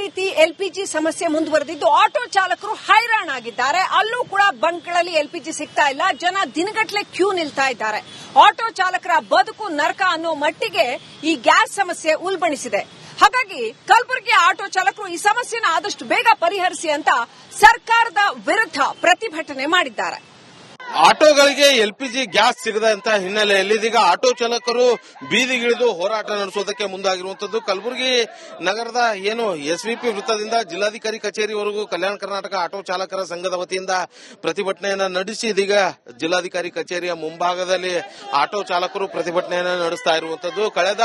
ರೀತಿ ಎಲ್ಪಿಜಿ ಸಮಸ್ಯೆ ಮುಂದುವರೆದಿದ್ದು ಆಟೋ ಚಾಲಕರು ಹೈರಾಣಾಗಿದ್ದಾರೆ. ಅಲ್ಲೂ ಕೂಡ ಬಂಕ್ಗಳಲ್ಲಿ ಎಲ್ಪಿಜಿ ಸಿಗ್ತಾ ಇಲ್ಲ. ಜನ ದಿನಗಟ್ಟಲೆ ಕ್ಯೂ ನಿಲ್ತಾ ಇದ್ದಾರೆ. ಆಟೋ ಚಾಲಕರ ಬದುಕು ನರಕ ಅನ್ನೋ ಮಟ್ಟಿಗೆ ಈ ಗ್ಯಾಸ್ ಸಮಸ್ಯೆ ಉಲ್ಬಣಿಸಿದೆ. ಹಾಗಾಗಿ ಕಲಬುರಗಿ ಆಟೋ ಚಾಲಕರು ಈ ಸಮಸ್ಯೆನ ಆದಷ್ಟು ಬೇಗ ಪರಿಹರಿಸಿ ಅಂತ ಸರ್ಕಾರದ ವಿರುದ್ಧ ಪ್ರತಿಭಟನೆ ಮಾಡಿದ್ದಾರೆ. ಆಟೋಗಳಿಗೆ ಎಲ್ಪಿಜಿ ಗ್ಯಾಸ್ ಸಿಗದಂತ ಹಿನ್ನೆಲೆಯಲ್ಲಿ ಇದೀಗ ಆಟೋ ಚಾಲಕರು ಬೀದಿಗಿಳಿದು ಹೋರಾಟ ನಡೆಸೋದಕ್ಕೆ ಮುಂದಾಗಿರುವಂತದ್ದು. ಕಲಬುರಗಿ ನಗರದ ಏನು ಎಸ್ವಿಪಿ ವೃತ್ತದಿಂದ ಜಿಲ್ಲಾಧಿಕಾರಿ ಕಚೇರಿವರೆಗೂ ಕಲ್ಯಾಣ ಕರ್ನಾಟಕ ಆಟೋ ಚಾಲಕರ ಸಂಘದ ವತಿಯಿಂದ ಪ್ರತಿಭಟನೆಯನ್ನ ನಡೆಸಿ ಇದೀಗ ಜಿಲ್ಲಾಧಿಕಾರಿ ಕಚೇರಿಯ ಮುಂಭಾಗದಲ್ಲಿ ಆಟೋ ಚಾಲಕರು ಪ್ರತಿಭಟನೆಯನ್ನ ನಡೆಸ್ತಾ ಇರುವಂತದ್ದು. ಕಳೆದ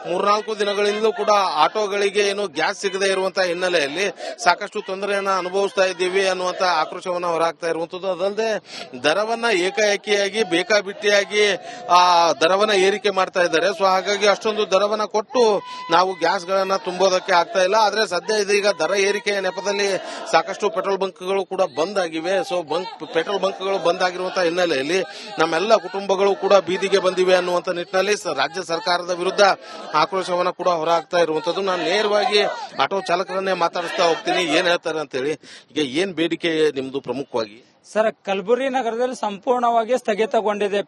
3-4 ದಿನಗಳಿಂದಲೂ ಕೂಡ ಆಟೋಗಳಿಗೆ ಏನು ಗ್ಯಾಸ್ ಸಿಗದೇ ಇರುವಂತಹ ಹಿನ್ನೆಲೆಯಲ್ಲಿ ಸಾಕಷ್ಟು ತೊಂದರೆಯನ್ನ ಅನುಭವಿಸ್ತಾ ಇದ್ದೀವಿ ಅನ್ನುವಂತ ಆಕ್ರೋಶವನ್ನ ಹೊರಹಾಕ್ತಾ ಇರುವಂತದ್ದು. ಅದಲ್ಲದೆ ದರವನ್ನ ಏಕಾಏಕಿಯಾಗಿ ಬೇಕಾಬಿಟ್ಟಿಯಾಗಿ ದರವನ್ನ ಏರಿಕೆ ಮಾಡ್ತಾ ಇದ್ದಾರೆ. ಸೊ ಹಾಗಾಗಿ ಅಷ್ಟೊಂದು ದರವನ್ನ ಕೊಟ್ಟು ನಾವು ಗ್ಯಾಸ್ ಗಳನ್ನ ತುಂಬೋದಕ್ಕೆ ಆಗ್ತಾ ಇಲ್ಲ. ಆದ್ರೆ ಸದ್ಯ ಇದೀಗ ದರ ಏರಿಕೆಯ ನೆಪದಲ್ಲಿ ಸಾಕಷ್ಟು ಪೆಟ್ರೋಲ್ ಬಂಕ್ಗಳು ಕೂಡ ಬಂದ್ ಆಗಿವೆ. ಸೊ ಪೆಟ್ರೋಲ್ ಬಂಕ್ಗಳು ಬಂದ್ ಆಗಿರುವಂತಹ ಹಿನ್ನೆಲೆಯಲ್ಲಿ ನಮ್ಮೆಲ್ಲ ಕುಟುಂಬಗಳು ಕೂಡ ಬೀದಿಗೆ ಬಂದಿವೆ ಅನ್ನುವಂತ ನಿಟ್ಟಿನಲ್ಲಿ ರಾಜ್ಯ ಸರ್ಕಾರದ ವಿರುದ್ಧ ಆಕ್ರೋಶವನ್ನ ಕೂಡ ಹೊರಹಾಕ್ತಾ ಇರುವಂತದ್ದು. ನಾನು ನೇರವಾಗಿ ಆಟೋ ಚಾಲಕರನ್ನೇ ಮಾತಾಡಿಸ್ತಾ ಹೋಗ್ತೀನಿ, ಏನ್ ಹೇಳ್ತಾರೆ ಅಂತ ಹೇಳಿ. ಈಗ ಏನ್ ಬೇಡಿಕೆ ನಿಮ್ದು ಪ್ರಮುಖವಾಗಿ? ಸರ್, ಕಲಬುರಗಿ ನಗರದಲ್ಲಿ ಸಂಪೂರ್ಣವಾಗಿ ಸ್ಥಗಿತಗೊಂಡಿದೆ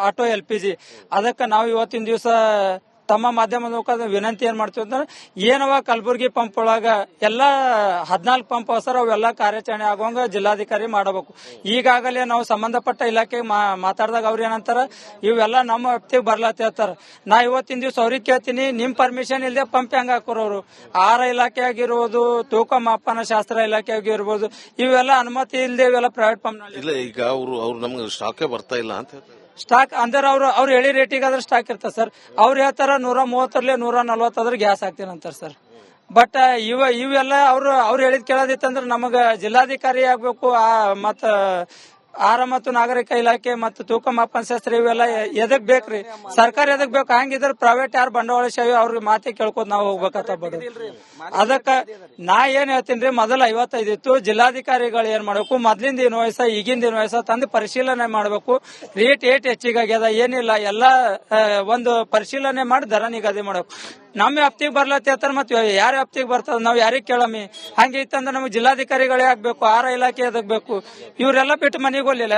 ಆಟೋ ಎಲ್ಪಿಜಿ. ಅದಕ್ಕೆ ನಾವು ಇವತ್ತಿನ ದಿವಸ ತಮ್ಮ ಮಾಧ್ಯಮದ ಮುಖಾಂತರ ವಿನಂತಿ ಏನ್ ಮಾಡ್ತೀವಿ ಅಂದ್ರೆ, ಏನವ ಕಲಬುರಗಿ ಪಂಪ್ ಒಳಗ ಎಲ್ಲಾ 14 ಪಂಪ್ ಸರ್ ಅವೆಲ್ಲ ಕಾರ್ಯಾಚರಣೆ ಆಗುವಂಗ ಜಿಲ್ಲಾಧಿಕಾರಿ ಮಾಡಬೇಕು. ಈಗಾಗಲೇ ನಾವು ಸಂಬಂಧಪಟ್ಟ ಇಲಾಖೆ ಮಾತಾಡಿದಾಗ ಅವ್ರ ಏನಂತಾರ, ಇವೆಲ್ಲ ನಮ್ಮ ವ್ಯಾಪ್ತಿಗೆ ಬರ್ಲತ್ತರ. ನಾ ಇವತ್ತಿನ ದಿವಸ ಅವ್ರಿಗೆ ಕೇಳ್ತೀನಿ, ನಿಮ್ ಪರ್ಮಿಷನ್ ಇಲ್ಲದೆ ಪಂಪ್ ಹೆಂಗ್ ಹಾಕೋರು? ಆಹಾರ ಇಲಾಖೆ ಆಗಿರ್ಬೋದು, ತೂಕ ಮಾಪನ ಶಾಸ್ತ್ರ ಇಲಾಖೆ ಆಗಿರ್ಬೋದು, ಇವೆಲ್ಲ ಅನುಮತಿ ಇಲ್ಲದೆ ಇವೆಲ್ಲ ಪ್ರೈವೇಟ್ ಪಂಪ್ ಇಲ್ಲ. ಈಗ ಅವ್ರು ನಮ್ಗೆ ಸ್ಟಾಕೇ ಬರ್ತಾ ಇಲ್ಲ ಅಂತ ಹೇಳ್ತಾರೆ. ಸ್ಟಾಕ್ ಅಂದ್ರೆ ಅವ್ರು ಹೇಳಿ ರೇಟಿಗೆ ಆದ್ರೆ ಸ್ಟಾಕ್ ಇರ್ತದೆ ಸರ್. ಅವ್ರು ಹೇಳ್ತಾರ 130 140 ಗ್ಯಾಸ್ ಹಾಕ್ತೀನಿ ಅಂತಾರ ಸರ್. ಬಟ್ ಇವೆಲ್ಲ ಅವ್ರು ಹೇಳಿದ್ ಕೇಳೋದಿತ್ತಂದ್ರೆ ನಮಗ ಜಿಲ್ಲಾಧಿಕಾರಿ ಆಗ್ಬೇಕು, ಮತ್ತ ಆಹಾರ ಮತ್ತು ನಾಗರಿಕ ಇಲಾಖೆ ಮತ್ತು ತೂಕ ಮಾಪನ ಶಾಸ್ತ್ರ ಇವೆಲ್ಲ ಎದಕ್ ಬೇಕ್ರಿ? ಸರ್ಕಾರ ಎದಕ್ ಬೇಕು? ಹಂಗಿದ್ರೆ ಪ್ರೈವೇಟ್ ಯಾರು ಬಂಡವಾಳ ಸೇವೆ ಅವ್ರಿಗೆ ಮಾತೆ ಕೇಳ್ಕೊತ ನಾವು ಹೋಗ್ಬೇಕತ್ತ ಬಡ. ಅದಕ್ಕ ನಾ ಏನ್ ಹೇಳ್ತೀನಿ, ಮೊದಲ 55 ಇತ್ತು. ಜಿಲ್ಲಾಧಿಕಾರಿಗಳು ಏನ್ ಮಾಡ್ಬೇಕು, ಮೊದ್ಲಿಂದ ಏನು ವಯಸ್ಸ ಈಗಿಂದ ಏನು ವಯಸ್ಸ ತಂದು ಪರಿಶೀಲನೆ ಮಾಡ್ಬೇಕು. ರೇಟ್ ಹೆಚ್ಚಿಗಾಗ್ಯದ ಏನಿಲ್ಲ, ಎಲ್ಲ ಒಂದು ಪರಿಶೀಲನೆ ಮಾಡಿ ದರ ನಿಗದಿ ಮಾಡ್ಬೇಕು. ನಮ್ಮ ವ್ಯಾಪ್ತಿಗೆ ಬರ್ಲತ್ತ ಮತ್ತೆ ಯಾರ ವ್ಯಾಪ್ತಿಗೆ ಬರ್ತದ? ನಾವ್ ಯಾರಿಗ್ ಕೇಳಮ್ಮಿ? ಹಂಗೆ ಇತ್ತಂದ್ರೆ ನಮ್ಗೆ ಜಿಲ್ಲಾಧಿಕಾರಿಗಳೇ ಆಗ್ಬೇಕು, ಆಹಾರ ಇಲಾಖೆ ಎದಕ್ ಬೇಕು? ಇವರೆಲ್ಲ ಬಿಟ್ಟು ಮನೆಗೆ ಹೋಗ್ಲಿಲ್ಲ.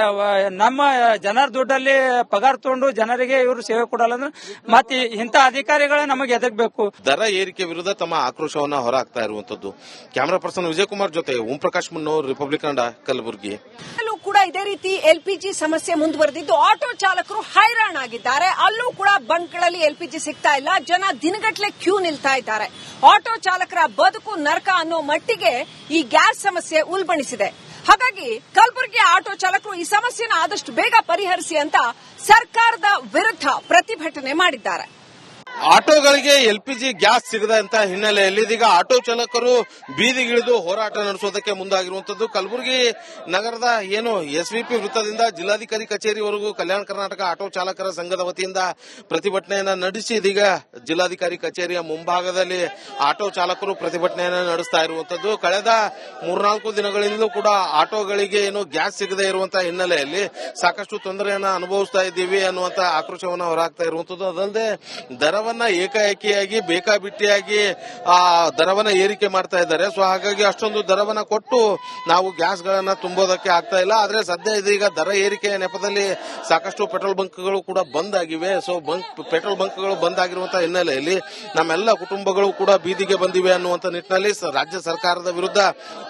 ನಮ್ಮ ಜನರ ದುಡ್ಡಲ್ಲಿ ಪಗಾರ ತಗೊಂಡು ಜನರಿಗೆ ಇವರು ಸೇವೆ ಕೊಡಲ್ಲ ಅಂದ್ರೆ ಮತ್ತೆ ಇಂಥ ಅಧಿಕಾರಿಗಳೇ ನಮಗೆ ಎದಕ್ ಬೇಕು? ದರ ಏರಿಕೆ ವಿರುದ್ಧ ತಮ್ಮ ಆಕ್ರೋಶವನ್ನ ಹೊರಹಾಕ್ತಾ ಇರುವಂತದ್ದು. ಕ್ಯಾಮರಾ ಪರ್ಸನ್ ವಿಜಯ್ ಕುಮಾರ್ ಜೊತೆ ಓಂ ಪ್ರಕಾಶ್ ಮುನ್ನೂರ್, ರಿಪಬ್ಲಿಕ್ ಕನ್ನಡ, ಕಲಬುರಗಿ. ಕೂಡ ಇದೇ ರೀತಿ ಎಲ್ಪಿಜಿ ಸಮಸ್ಯೆ ಮುಂದುವರೆದಿದ್ದು ಆಟೋ ಚಾಲಕರು ಹೈರಾಣಾಗಿದ್ದಾರೆ. ಅಲ್ಲೂ ಕೂಡ ಬಂಕ್ಗಳಲ್ಲಿ ಎಲ್ಪಿಜಿ ಸಿಗ್ತಾ ಇಲ್ಲ. ಜನ ದಿನಗಟ್ಟಲೆ ಕ್ಯೂ ನಿಲ್ತಾ ಇದ್ದಾರೆ. ಆಟೋ ಚಾಲಕರ ಬದುಕು ನರಕ ಅನ್ನೋ ಮಟ್ಟಿಗೆ ಈ ಗ್ಯಾಸ್ ಸಮಸ್ಯೆ ಉಲ್ಬಣಿಸಿದೆ. ಹಾಗಾಗಿ ಕಲಬುರಗಿ ಆಟೋ ಚಾಲಕರು ಈ ಸಮಸ್ಯೆನ ಆದಷ್ಟು ಬೇಗ ಪರಿಹರಿಸಿ ಅಂತ ಸರ್ಕಾರದ ವಿರುದ್ಧ ಪ್ರತಿಭಟನೆ ಮಾಡಿದ್ದಾರೆ. ಆಟೋಗಳಿಗೆ ಎಲ್ಪಿಜಿ ಗ್ಯಾಸ್ ಸಿಗದಂತ ಹಿನ್ನೆಲೆಯಲ್ಲಿ ಇದೀಗ ಆಟೋ ಚಾಲಕರು ಬೀದಿಗಿಳಿದು ಹೋರಾಟ ನಡೆಸೋದಕ್ಕೆ ಮುಂದಾಗಿರುವಂತದ್ದು. ಕಲಬುರಗಿ ನಗರದ ಏನು ಎಸ್ವಿಪಿ ವೃತ್ತದಿಂದ ಜಿಲ್ಲಾಧಿಕಾರಿ ಕಚೇರಿವರೆಗೂ ಕಲ್ಯಾಣ ಕರ್ನಾಟಕ ಆಟೋ ಚಾಲಕರ ಸಂಘದ ವತಿಯಿಂದ ಪ್ರತಿಭಟನೆಯನ್ನ ನಡೆಸಿ ಇದೀಗ ಜಿಲ್ಲಾಧಿಕಾರಿ ಕಚೇರಿಯ ಮುಂಭಾಗದಲ್ಲಿ ಆಟೋ ಚಾಲಕರು ಪ್ರತಿಭಟನೆಯನ್ನ ನಡೆಸ್ತಾ ಇರುವಂತದ್ದು. ಕಳೆದ 3-4 ದಿನಗಳಿಂದಲೂ ಕೂಡ ಆಟೋಗಳಿಗೆ ಏನು ಗ್ಯಾಸ್ ಸಿಗದೇ ಇರುವಂತಹ ಹಿನ್ನೆಲೆಯಲ್ಲಿ ಸಾಕಷ್ಟು ತೊಂದರೆಯನ್ನ ಅನುಭವಿಸ್ತಾ ಇದ್ದೀವಿ ಅನ್ನುವಂತ ಆಕ್ರೋಶವನ್ನ ಹೊರಹಾಕ್ತಾ ಇರುವಂತದ್ದು. ಅದಲ್ಲದೆ ದರವನ್ನ ಏಕಾಏಕಿಯಾಗಿ ಬೇಕಾಬಿಟ್ಟಿಯಾಗಿ ದರವನ್ನ ಏರಿಕೆ ಮಾಡ್ತಾ ಇದ್ದಾರೆ. ಸೊ ಹಾಗಾಗಿ ಅಷ್ಟೊಂದು ದರವನ್ನ ಕೊಟ್ಟು ನಾವು ಗ್ಯಾಸ್ ಗಳನ್ನ ತುಂಬೋದಕ್ಕೆ ಆಗ್ತಾ ಇಲ್ಲ. ಆದ್ರೆ ಸದ್ಯ ಇದೀಗ ದರ ಏರಿಕೆಯ ನೆಪದಲ್ಲಿ ಸಾಕಷ್ಟು ಪೆಟ್ರೋಲ್ ಬಂಕ್ಗಳು ಕೂಡ ಬಂದ್ ಆಗಿವೆ. ಸೊ ಪೆಟ್ರೋಲ್ ಬಂಕ್ಗಳು ಬಂದ್ ಆಗಿರುವಂತಹ ಹಿನ್ನೆಲೆಯಲ್ಲಿ ನಮ್ಮೆಲ್ಲ ಕುಟುಂಬಗಳು ಕೂಡ ಬೀದಿಗೆ ಬಂದಿವೆ ಅನ್ನುವಂತ ನಿಟ್ಟಿನಲ್ಲಿ ರಾಜ್ಯ ಸರ್ಕಾರದ ವಿರುದ್ಧ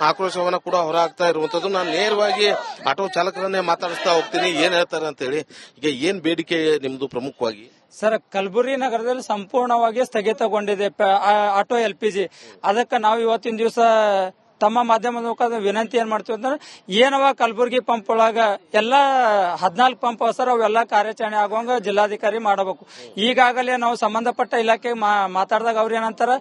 ಆಕ್ರೋಶವನ್ನ ಕೂಡ ಹೊರಹಾಕ್ತಾ ಇರುವಂತದ್ದು. ನಾನು ನೇರವಾಗಿ ಆಟೋ ಚಾಲಕರನ್ನೇ ಮಾತಾಡಿಸ್ತಾ ಹೋಗ್ತೀನಿ, ಏನ್ ಹೇಳ್ತಾರೆ ಅಂತ ಹೇಳಿ. ಈಗ ಏನ್ ಬೇಡಿಕೆ ನಿಮ್ದು ಪ್ರಮುಖವಾಗಿ? ಸರ್, ಕಲಬುರಗಿ ನಗರದಲ್ಲಿ ಸಂಪೂರ್ಣವಾಗಿ ಸ್ಥಗಿತಗೊಂಡಿದೆ ಆಟೋ ಎಲ್ಪಿಜಿ. ಅದಕ್ಕೆ ನಾವು ಇವತ್ತಿನ ದಿವಸ ತಮ್ಮ ಮಾಧ್ಯಮದ ಮುಖಾಂತರ ವಿನಂತಿ ಏನ್ ಮಾಡ್ತೀವಿ ಅಂದ್ರೆ, ಏನವ ಕಲಬುರಗಿ ಪಂಪ್ ಒಳಗ ಎಲ್ಲಾ 14 ಪಂಪ್ ಸರ್ ಅವೆಲ್ಲ ಕಾರ್ಯಾಚರಣೆ ಆಗುವಂಗ ಜಿಲ್ಲಾಧಿಕಾರಿ ಮಾಡಬೇಕು. ಈಗಾಗಲೇ ನಾವು ಸಂಬಂಧಪಟ್ಟ ಇಲಾಖೆ ಮಾತಾಡಿದಾಗ ಅವ್ರ ಏನಂತಾರ,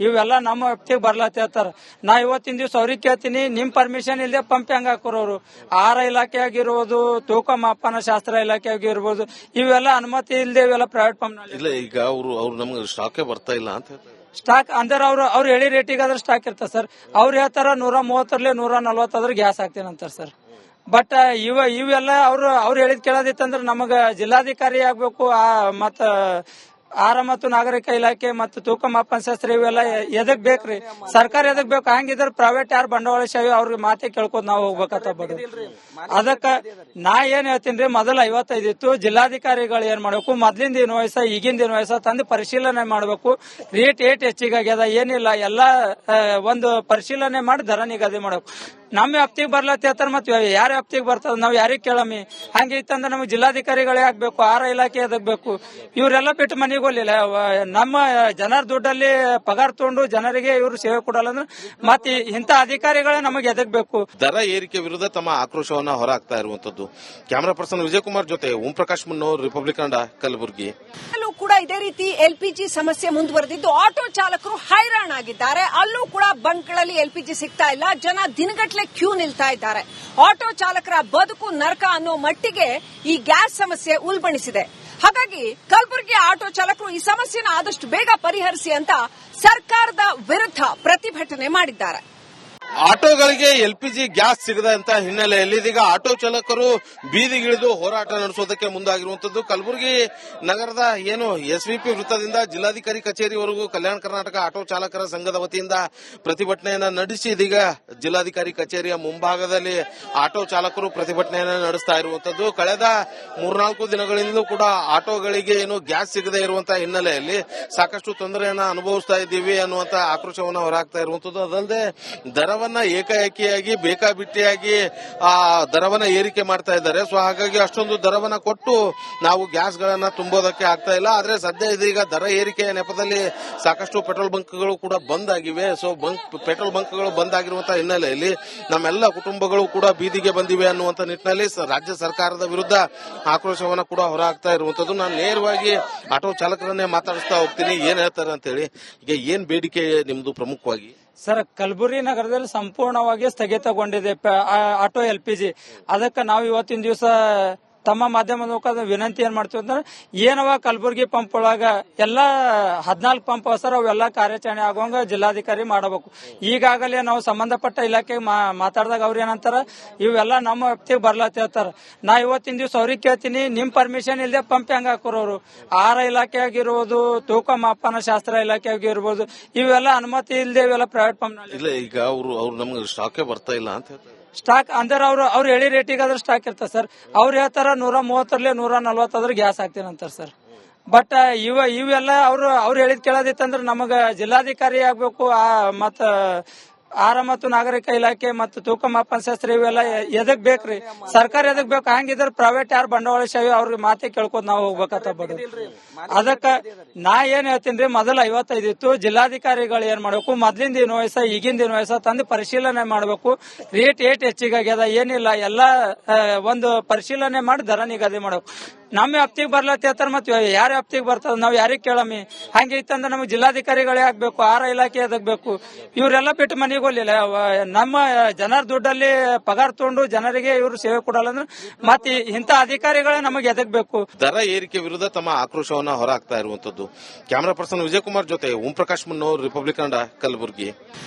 ಇವೆಲ್ಲ ನಮ್ಮ ವ್ಯಾಪ್ತಿಗೆ ಬರ್ಲತ್ತರ. ನಾ ಇವತ್ತಿನ ದಿವಸ ಅವ್ರಿಗೆ ಕೇಳ್ತೀನಿ, ನಿಮ್ ಪರ್ಮಿಷನ್ ಇಲ್ಲದೆ ಪಂಪ್ ಹೆಂಗ್ ಹಾಕೋರು? ಆಹಾರ ಇಲಾಖೆ ಆಗಿರ್ಬೋದು, ತೂಕ ಮಾಪನ ಶಾಸ್ತ್ರ ಇಲಾಖೆ ಆಗಿರ್ಬೋದು, ಇವೆಲ್ಲ ಅನುಮತಿ ಇಲ್ಲದೆ ಇವೆಲ್ಲ ಪ್ರೈವೇಟ್ ಪಂಪ್ ಇಲ್ಲ. ಈಗ ಅವ್ರು ನಮ್ಗೆ ಸ್ಟಾಕೇ ಬರ್ತಾ ಇಲ್ಲ ಅಂತ ಹೇಳ್ತಾರೆ. ಸ್ಟಾಕ್ ಅಂದ್ರೆ ಅವ್ರು ಹೇಳಿ ರೇಟಿಗೆ ಆದ್ರೆ ಸ್ಟಾಕ್ ಇರ್ತದೆ ಸರ್. ಅವ್ರು ಹೇಳ್ತಾರ 130 140 ಗ್ಯಾಸ್ ಹಾಕ್ತೀನಿ ಅಂತಾರ ಸರ್. ಬಟ್ ಇವೆಲ್ಲ ಅವ್ರು ಹೇಳಿದ್ ಕೇಳೋದಿತ್ತಂದ್ರೆ ನಮಗ ಜಿಲ್ಲಾಧಿಕಾರಿ ಆಗ್ಬೇಕು, ಮತ್ತ ಆಹಾರ ಮತ್ತು ನಾಗರಿಕ ಇಲಾಖೆ ಮತ್ತು ತೂಕ ಮಾಪನ ಶಾಸ್ತ್ರ ಇವೆಲ್ಲ ಎದಕ್ ಬೇಕ್ರಿ? ಸರ್ಕಾರ ಎದಕ್ ಬೇಕು? ಹಂಗಿದ್ರ ಪ್ರೈವೇಟ್ ಯಾರು ಬಂಡವಾಳಶಾಹಿ ಅವ್ರಿಗೆ ಮಾತೆ ಕೇಳ್ಕೊತ ನಾವು ಹೋಗ್ಬೇಕತ್ತ ಬಡ. ಅದಕ್ಕ ನಾ ಏನ್ ಹೇಳ್ತೀನಿ, ಮೊದಲ 55 ಇತ್ತು. ಜಿಲ್ಲಾಧಿಕಾರಿಗಳು ಏನ್ ಮಾಡ್ಬೇಕು, ಮೊದ್ಲಿಂದ ಏನು ವಯಸ್ಸ ಈಗಿಂದ ಏನು ವಯಸ್ಸ ತಂದು ಪರಿಶೀಲನೆ ಮಾಡ್ಬೇಕು. ರೇಟ್ ಹೆಚ್ಚಿಗೆ ಆಗ್ಯದ ಏನಿಲ್ಲ ಎಲ್ಲ ಒಂದು ಪರಿಶೀಲನೆ ಮಾಡಿ ದರ ನಿಗದಿ ಮಾಡ್ಬೇಕು. ನಮ್ಮ ವ್ಯಾಪ್ತಿಗೆ ಬರ್ಲತ್ತ ಮತ್ತೆ ಯಾರ ವ್ಯಾಪ್ತಿಗೆ ಬರ್ತದ ನಾವ್ ಯಾರಿಗ್ ಕೇಳಮ್ಮಿ? ಹಂಗೆ ಇತ್ತಂದ್ರೆ ನಮ್ಗೆ ಜಿಲ್ಲಾಧಿಕಾರಿಗಳೇ ಆಗ್ಬೇಕು, ಆಹಾರ ಇಲಾಖೆ ಎದಗ್ಬೇಕು? ಇವರೆಲ್ಲ ಬಿಟ್ಟು ಮನೆಗೆ ಹೋಗ್ಲಿಲ್ಲ. ನಮ್ಮ ಜನರ ದುಡ್ಡಲ್ಲಿ ಪಗಾರ ತಗೊಂಡು ಜನರಿಗೆ ಇವರು ಸೇವೆ ಕೊಡಲ್ಲ ಅಂದ್ರೆ ಮತ್ತೆ ಇಂಥ ಅಧಿಕಾರಿಗಳೇ ನಮಗೆ ಎದಗ್ಬೇಕು? ದರ ಏರಿಕೆ ವಿರುದ್ಧ ತಮ್ಮ ಆಕ್ರೋಶವನ್ನ ಹೊರಹಾಕ್ತಾ ಇರುವಂತದ್ದು. ಕ್ಯಾಮರಾ ಪರ್ಸನ್ ವಿಜಯ್ ಕುಮಾರ್ ಜೊತೆ ಓಂ ಪ್ರಕಾಶ್ ಮುನ್ನೋರ್, ರಿಪಬ್ಲಿಕ್ ಕನ್ನಡ, ಕಲಬುರಗಿ. ಕೂಡ ಇದೇ ರೀತಿ ಎಲ್ಪಿಜಿ ಸಮಸ್ಯೆ ಮುಂದುವರೆದಿದ್ದು ಆಟೋ ಚಾಲಕರು ಹೈರಾಣಾಗಿದ್ದಾರೆ. ಅಲ್ಲೂ ಕೂಡ ಬಂಕ್ಗಳಲ್ಲಿ ಎಲ್ಪಿಜಿ ಸಿಗ್ತಾ ಇಲ್ಲ. ಜನ ದಿನಗಟ್ಟಲೆ ಕ್ಯೂ ನಿಲ್ತಾ ಇದ್ದಾರೆ. ಆಟೋ ಚಾಲಕರ ಬದುಕು ನರಕ ಅನ್ನೋ ಮಟ್ಟಿಗೆ ಈ ಗ್ಯಾಸ್ ಸಮಸ್ಯೆ ಉಲ್ಬಣಿಸಿದೆ. ಹಾಗಾಗಿ ಕಲಬುರಗಿ ಆಟೋ ಚಾಲಕರು ಈ ಸಮಸ್ಯೆನ ಆದಷ್ಟು ಬೇಗ ಪರಿಹರಿಸಿ ಅಂತ ಸರ್ಕಾರದ ವಿರುದ್ಧ ಪ್ರತಿಭಟನೆ ಮಾಡಿದ್ದಾರೆ. ಆಟೋಗಳಿಗೆ ಎಲ್ಪಿಜಿ ಗ್ಯಾಸ್ ಸಿಗದಂತ ಹಿನ್ನೆಲೆಯಲ್ಲಿ ಇದೀಗ ಆಟೋ ಚಾಲಕರು ಬೀದಿಗಿಳಿದು ಹೋರಾಟ ನಡೆಸೋದಕ್ಕೆ ಮುಂದಾಗಿರುವಂತದ್ದು. ಕಲಬುರಗಿ ನಗರದ ಏನು ಎಸ್ವಿಪಿ ವೃತ್ತದಿಂದ ಜಿಲ್ಲಾಧಿಕಾರಿ ಕಚೇರಿವರೆಗೂ ಕಲ್ಯಾಣ ಕರ್ನಾಟಕ ಆಟೋ ಚಾಲಕರ ಸಂಘದ ವತಿಯಿಂದ ಪ್ರತಿಭಟನೆಯನ್ನ ನಡೆಸಿ ಇದೀಗ ಜಿಲ್ಲಾಧಿಕಾರಿ ಕಚೇರಿಯ ಮುಂಭಾಗದಲ್ಲಿ ಆಟೋ ಚಾಲಕರು ಪ್ರತಿಭಟನೆಯನ್ನ ನಡೆಸ್ತಾ ಇರುವಂತದ್ದು. ಕಳೆದ 3-4 ದಿನಗಳಿಂದಲೂ ಕೂಡ ಆಟೋಗಳಿಗೆ ಏನು ಗ್ಯಾಸ್ ಸಿಗದೇ ಇರುವಂತಹ ಹಿನ್ನೆಲೆಯಲ್ಲಿ ಸಾಕಷ್ಟು ತೊಂದರೆಯನ್ನ ಅನುಭವಿಸ್ತಾ ಇದ್ದೀವಿ ಅನ್ನುವಂತ ಆಕ್ರೋಶವನ್ನ ಹೊರಹಾಕ್ತಾ ಇರುವಂತದ್ದು. ಅದಲ್ಲದೆ ದರವನ್ನ ಏಕಾಏಕಿಯಾಗಿ ಬೇಕಾಬಿಟ್ಟಿಯಾಗಿ ದರವನ್ನ ಏರಿಕೆ ಮಾಡ್ತಾ ಇದ್ದಾರೆ. ಸೊ ಹಾಗಾಗಿ ಅಷ್ಟೊಂದು ದರವನ್ನ ಕೊಟ್ಟು ನಾವು ಗ್ಯಾಸ್ ಗಳನ್ನ ತುಂಬೋದಕ್ಕೆ ಆಗ್ತಾ ಇಲ್ಲ. ಆದ್ರೆ ಸದ್ಯ ಇದೀಗ ದರ ಏರಿಕೆಯ ನೆಪದಲ್ಲಿ ಸಾಕಷ್ಟು ಪೆಟ್ರೋಲ್ ಬಂಕ್ಗಳು ಕೂಡ ಬಂದ್ ಆಗಿವೆ. ಸೊ ಪೆಟ್ರೋಲ್ ಬಂಕ್ಗಳು ಬಂದ್ ಆಗಿರುವಂತಹ ಹಿನ್ನೆಲೆಯಲ್ಲಿ ನಮ್ಮೆಲ್ಲ ಕುಟುಂಬಗಳು ಕೂಡ ಬೀದಿಗೆ ಬಂದಿವೆ ಅನ್ನುವಂತ ನಿಟ್ಟಿನಲ್ಲಿ ರಾಜ್ಯ ಸರ್ಕಾರದ ವಿರುದ್ಧ ಆಕ್ರೋಶವನ್ನ ಕೂಡ ಹೊರಹಾಕ್ತಾ ಇರುವಂತದ್ದು. ನಾನು ನೇರವಾಗಿ ಆಟೋ ಚಾಲಕರನ್ನೇ ಮಾತಾಡಿಸ್ತಾ ಹೋಗ್ತೀನಿ, ಏನ್ ಹೇಳ್ತಾರೆ ಅಂತ ಹೇಳಿ. ಈಗ ಏನ್ ಬೇಡಿಕೆ ನಿಮ್ದು ಪ್ರಮುಖವಾಗಿ? ಸರ್, ಕಲಬುರಗಿ ನಗರದಲ್ಲಿ ಸಂಪೂರ್ಣವಾಗಿ ಸ್ಥಗಿತಗೊಂಡಿದೆ ಆಟೋ ಎಲ್ಪಿಜಿ. ಅದಕ್ಕೆ ನಾವು ಇವತ್ತಿನ ದಿವಸ ತಮ್ಮ ಮಾಧ್ಯಮದ ಮುಖಾಂತರ ವಿನಂತಿ ಏನ್ ಮಾಡ್ತೀವಿ ಅಂದ್ರೆ, ಏನವ ಕಲಬುರಗಿ ಪಂಪ್ ಒಳಗ ಎಲ್ಲಾ 14 ಪಂಪ್ ಸರ್, ಅವೆಲ್ಲ ಕಾರ್ಯಾಚರಣೆ ಆಗುವಂಗ ಜಿಲ್ಲಾಧಿಕಾರಿ ಮಾಡಬೇಕು. ಈಗಾಗಲೇ ನಾವು ಸಂಬಂಧಪಟ್ಟ ಇಲಾಖೆಗೆ ಮಾತಾಡಿದಾಗ ಅವ್ರ ಏನಂತಾರ, ಇವೆಲ್ಲ ನಮ್ಮ ವ್ಯಾಪ್ತಿಗೆ ಬರ್ಲತ್ತ ಹೇಳ್ತಾರ. ನಾ ಇವತ್ತಿನ ದಿವಸ ಅವ್ರಿಗೆ ಕೇಳ್ತೀನಿ, ನಿಮ್ ಪರ್ಮಿಷನ್ ಇಲ್ಲದೆ ಪಂಪ್ ಹೆಂಗ ಹಾಕೋರು? ಆಹಾರ ಇಲಾಖೆ ಆಗಿರ್ಬೋದು, ತೂಕ ಮಾಪನ ಶಾಸ್ತ್ರ ಇಲಾಖೆ ಆಗಿರ್ಬೋದು, ಇವೆಲ್ಲ ಅನುಮತಿ ಇಲ್ಲದೆ ಇವೆಲ್ಲ ಪ್ರೈವೇಟ್ ಪಂಪ್ ಇಲ್ಲ. ಈಗ ಅವ್ರು ನಮ್ಗೆ ಸ್ಟಾಕೇ ಬರ್ತಾ ಇಲ್ಲ ಅಂತ ಹೇಳ್ತಾರೆ. ಸ್ಟಾಕ್ ಅಂದ್ರೆ ಅವ್ರು ಹೇಳಿ ರೇಟಿಗೆ ಆದ್ರೆ ಸ್ಟಾಕ್ ಇರ್ತದೆ ಸರ್. ಅವ್ರು ಹೇಳ್ತಾರ 130 140 ಗ್ಯಾಸ್ ಹಾಕ್ತೀನಂತಾರ ಸರ್. ಬಟ್ ಇವೆಲ್ಲ ಅವ್ರು ಹೇಳಿದ್ ಕೇಳೋದಿತ್ತಂದ್ರೆ ನಮಗ ಜಿಲ್ಲಾಧಿಕಾರಿ ಆಗ್ಬೇಕು, ಮತ್ತ ಆಹಾರ ಮತ್ತು ನಾಗರಿಕ ಇಲಾಖೆ ಮತ್ತು ತೂಕ ಮಾಪನ ಶಾಸ್ತ್ರ ಇವೆಲ್ಲ ಎದಕ್ ಬೇಕ್ರಿ? ಸರ್ಕಾರ ಎದಕ್ ಬೇಕು? ಹಂಗಿದ್ರ ಪ್ರೈವೇಟ್ ಯಾರು ಬಂಡವಾಳಶಾಹಿ ಅವ್ರಿಗೆ ಮಾತೆ ಕೇಳ್ಕೊತ ನಾವು ಹೋಗ್ಬೇಕತ್ತ ಬಡ. ಅದಕ್ಕ ನಾ ಏನ್ ಹೇಳ್ತೀನಿ, ಮೊದಲ 55 ಇತ್ತು. ಜಿಲ್ಲಾಧಿಕಾರಿಗಳು ಏನ್ ಮಾಡ್ಬೇಕು, ಮೊದ್ಲಿಂದ ಏನು ವಯಸ್ಸ ಈಗಿಂದ ಏನು ವಯಸ್ಸ ತಂದು ಪರಿಶೀಲನೆ ಮಾಡ್ಬೇಕು. ರೇಟ್ ಹೆಚ್ಚಿಗೆ ಆಗ್ಯದ ಏನಿಲ್ಲ ಎಲ್ಲ ಒಂದು ಪರಿಶೀಲನೆ ಮಾಡಿ ದರ ನಿಗದಿ ಮಾಡ್ಬೇಕು. ನಮ್ಮ ವ್ಯಾಪ್ತಿಗೆ ಬರ್ಲತ್ತ ಮತ್ತೆ ಯಾರ ವ್ಯಾಪ್ತಿಗೆ ಬರ್ತದ ನಾವ್ ಯಾರಿಗ್ ಕೇಳಮ್ಮಿ? ಹಂಗೆ ಇತ್ತಂದ್ರೆ ನಮ್ಗೆ ಜಿಲ್ಲಾಧಿಕಾರಿಗಳೇ ಆಗ್ಬೇಕು, ಆಹಾರ ಇಲಾಖೆ ಎದಗ್ಬೇಕು? ಇವರೆಲ್ಲ ಬಿಟ್ಟು ಮನೆಗೆ ಹೋಗ್ಲಿಲ್ಲ. ನಮ್ಮ ಜನರ ದುಡ್ಡಲ್ಲಿ ಪಗಾರ ತಗೊಂಡು ಜನರಿಗೆ ಇವರು ಸೇವೆ ಕೊಡಲ್ಲ ಅಂದ್ರೆ ಮತ್ತೆ ಇಂಥ ಅಧಿಕಾರಿಗಳೇ ನಮಗೆ ಎದಗ್ಬೇಕು? ದರ ಏರಿಕೆ ವಿರುದ್ಧ ತಮ್ಮ ಆಕ್ರೋಶವನ್ನ ಹೊರಹಾಕ್ತಾ ಇರುವಂತದ್ದು. ಕ್ಯಾಮರಾ ಪರ್ಸನ್ ವಿಜಯ್ ಕುಮಾರ್ ಜೊತೆ ಓಂ ಪ್ರಕಾಶ್ ಮುನ್ನೋರ್, ರಿಪಬ್ಲಿಕ್ ಕನ್ನಡ, ಕಲಬುರಗಿ.